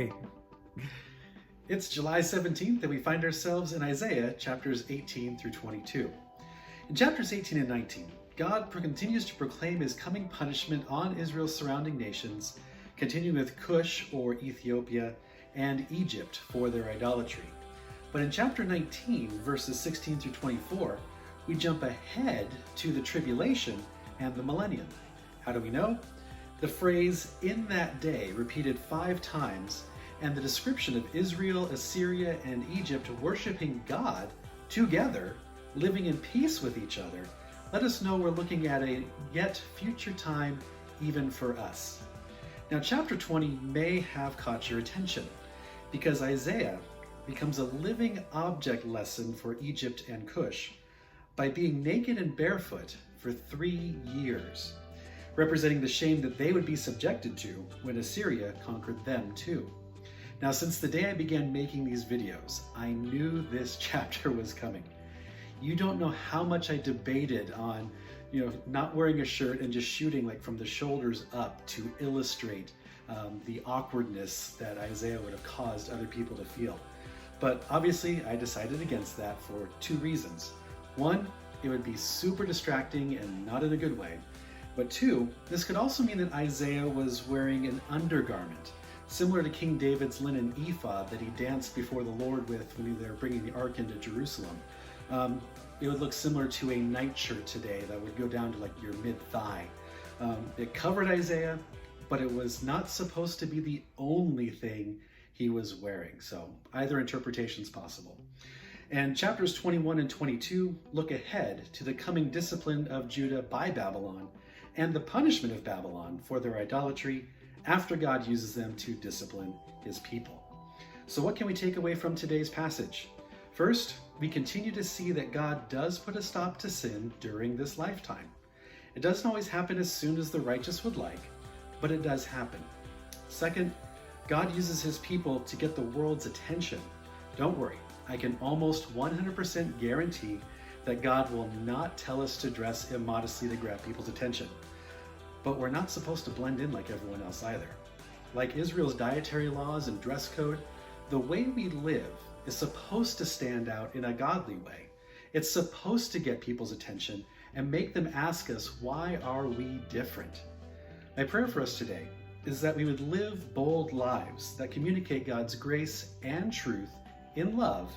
Hey, it's July 17th and we find ourselves in Isaiah chapters 18 through 22. In chapters 18 and 19, God continues to proclaim his coming punishment on Israel's surrounding nations, continuing with Cush or Ethiopia and Egypt for their idolatry. But in chapter 19, verses 16 through 24, we jump ahead to the tribulation and the millennium. How do we know? The phrase "in that day" repeated 5 times, and the description of Israel, Assyria, and Egypt worshiping God together, living in peace with each other, let us know we're looking at a yet future time even for us. Now, chapter 20 may have caught your attention because Isaiah becomes a living object lesson for Egypt and Cush by being naked and barefoot for 3 years, representing the shame that they would be subjected to when Assyria conquered them too. Now, since the day I began making these videos, I knew this chapter was coming. You don't know how much I debated on, not wearing a shirt and just shooting like from the shoulders up to illustrate the awkwardness that Isaiah would have caused other people to feel. But obviously, I decided against that for 2 reasons. 1, it would be super distracting and not in a good way. But 2, this could also mean that Isaiah was wearing an undergarment, similar to King David's linen ephod that he danced before the Lord with when they were bringing the ark into Jerusalem. It would look similar to a nightshirt today that would go down to like your mid-thigh. It covered Isaiah, but it was not supposed to be the only thing he was wearing. So either interpretation is possible. And chapters 21 and 22 look ahead to the coming discipline of Judah by Babylon and the punishment of Babylon for their idolatry after God uses them to discipline his people. So what can we take away from today's passage? First, we continue to see that God does put a stop to sin during this lifetime. It doesn't always happen as soon as the righteous would like, but it does happen. Second, God uses his people to get the world's attention. Don't worry, I can almost 100% guarantee that God will not tell us to dress immodestly to grab people's attention. But we're not supposed to blend in like everyone else either. Like Israel's dietary laws and dress code, the way we live is supposed to stand out in a godly way. It's supposed to get people's attention and make them ask us, why are we different? My prayer for us today is that we would live bold lives that communicate God's grace and truth in love,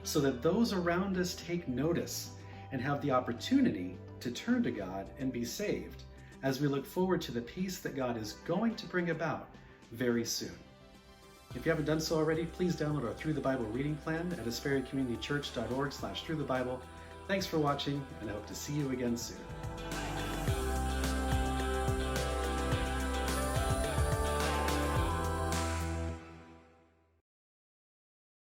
so that those around us take notice and have the opportunity to turn to God and be saved as we look forward to the peace that God is going to bring about very soon. If you haven't done so already, please download our Through the Bible reading plan at aspericommunitychurch.org/throughthebible. Thanks for watching, and I hope to see you again soon.